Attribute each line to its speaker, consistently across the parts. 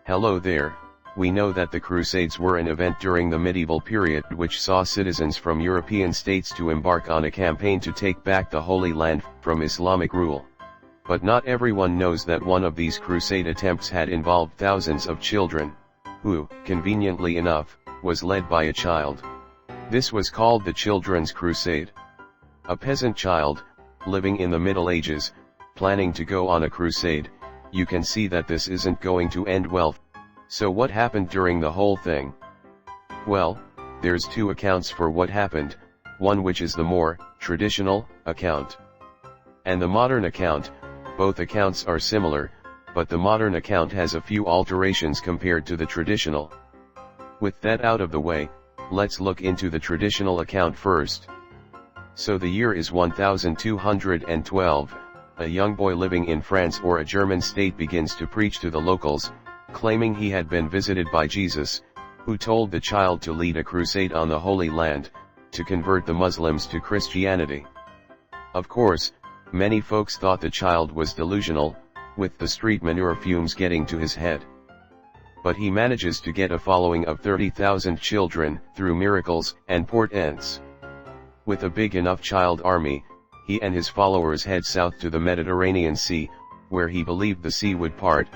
Speaker 1: Hello there. We know that the Crusades were an event during the medieval period which saw citizens from European states to embark on a campaign to take back the Holy Land from Islamic rule. But not everyone knows that one of these crusade attempts had involved thousands of children, who, conveniently enough, was led by a child. This was called the Children's Crusade. A peasant child, living in the Middle Ages, planning to go on a crusade. You can see that this isn't going to end well. So what happened during the whole thing? Well, there's two accounts for what happened, one which is the more traditional account, and the modern account. Both accounts are similar, but the modern account has a few alterations compared to the traditional. With that out of the way, let's look into the traditional account first. So the year is 1212, a young boy living in France or a German state begins to preach to the locals, claiming he had been visited by Jesus, who told the child to lead a crusade on the Holy Land, to convert the Muslims to Christianity. Of course, many folks thought the child was delusional, with the street manure fumes getting to his head. But he manages to get a following of 30,000 children, through miracles and portents. With a big enough child army, he and his followers head south to the Mediterranean Sea, where he believed the sea would part,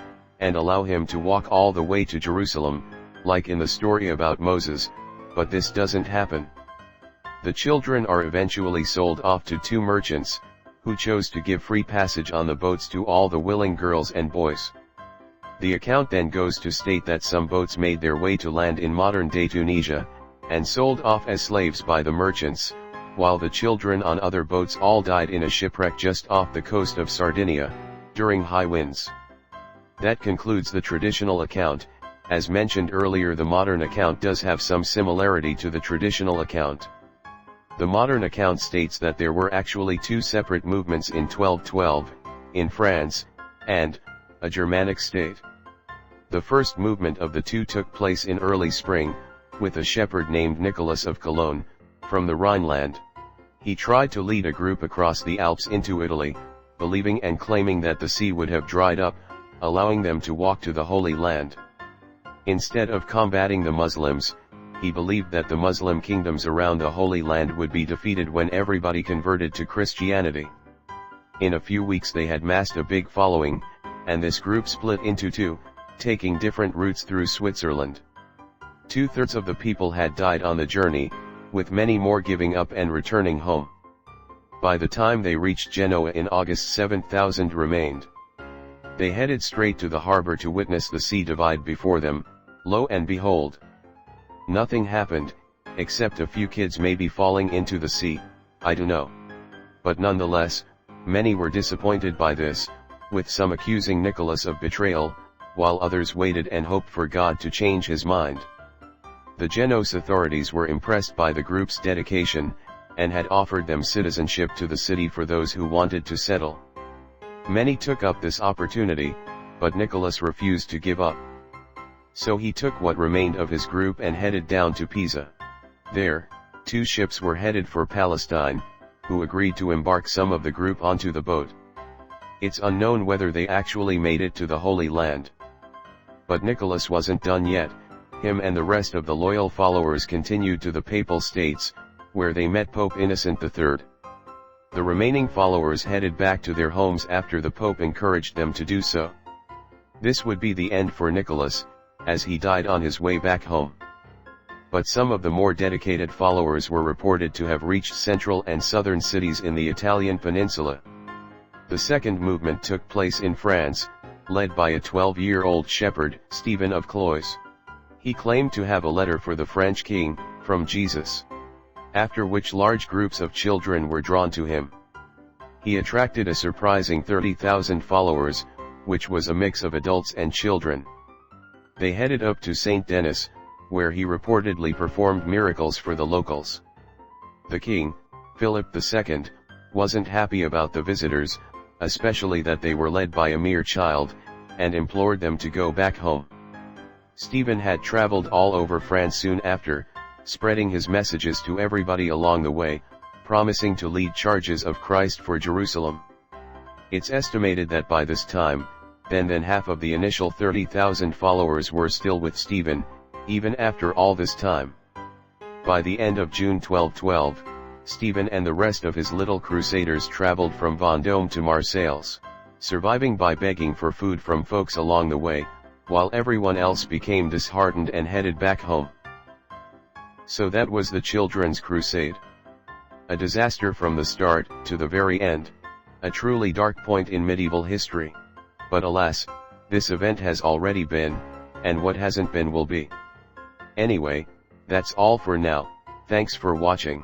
Speaker 1: and allow him to walk all the way to Jerusalem, like in the story about Moses, but this doesn't happen. The children are eventually sold off to two merchants, who chose to give free passage on the boats to all the willing girls and boys. The account then goes to state that some boats made their way to land in modern-day Tunisia, and sold off as slaves by the merchants, while the children on other boats all died in a shipwreck just off the coast of Sardinia, during high winds. That concludes the traditional account. As mentioned earlier, the modern account does have some similarity to the traditional account. The modern account states that there were actually two separate movements in 1212, in France, and a Germanic state. The first movement of the two took place in early spring, with a shepherd named Nicholas of Cologne, from the Rhineland. He tried to lead a group across the Alps into Italy, believing and claiming that the sea would have dried up, allowing them to walk to the Holy Land. Instead of combating the Muslims, he believed that the Muslim kingdoms around the Holy Land would be defeated when everybody converted to Christianity. In a few weeks they had massed a big following, and this group split into two, taking different routes through Switzerland. 2/3 of the people had died on the journey, with many more giving up and returning home. By the time they reached Genoa in August, 7,000 remained. They headed straight to the harbor to witness the sea divide before them. Lo and behold, nothing happened, except a few kids maybe falling into the sea, I don't know. But nonetheless, many were disappointed by this, with some accusing Nicholas of betrayal, while others waited and hoped for God to change his mind. The Genoese authorities were impressed by the group's dedication, and had offered them citizenship to the city for those who wanted to settle. Many took up this opportunity, but Nicholas refused to give up. So he took what remained of his group and headed down to Pisa. There, two ships were headed for Palestine, who agreed to embark some of the group onto the boat. It's unknown whether they actually made it to the Holy Land. But Nicholas wasn't done yet. Him and the rest of the loyal followers continued to the Papal States, where they met Pope Innocent III. The remaining followers headed back to their homes after the Pope encouraged them to do so. This would be the end for Nicholas, as he died on his way back home. But some of the more dedicated followers were reported to have reached central and southern cities in the Italian peninsula. The second movement took place in France, led by a 12-year-old shepherd, Stephen of Cloyes. He claimed to have a letter for the French king, from Jesus. After which large groups of children were drawn to him. He attracted a surprising 30,000 followers, which was a mix of adults and children. They headed up to Saint Denis, where he reportedly performed miracles for the locals. The king, Philip II, wasn't happy about the visitors, especially that they were led by a mere child, and implored them to go back home. Stephen had traveled all over France soon after, spreading his messages to everybody along the way, promising to lead charges of Christ for Jerusalem. It's estimated that by this time, then half of the initial 30,000 followers were still with Stephen, even after all this time. By the end of June 1212, Stephen and the rest of his little crusaders traveled from Vendôme to Marseilles, surviving by begging for food from folks along the way, while everyone else became disheartened and headed back home. So that was the Children's Crusade. A disaster from the start to the very end, a truly dark point in medieval history. But alas, this event has already been, and what hasn't been will be. Anyway, that's all for now. Thanks for watching.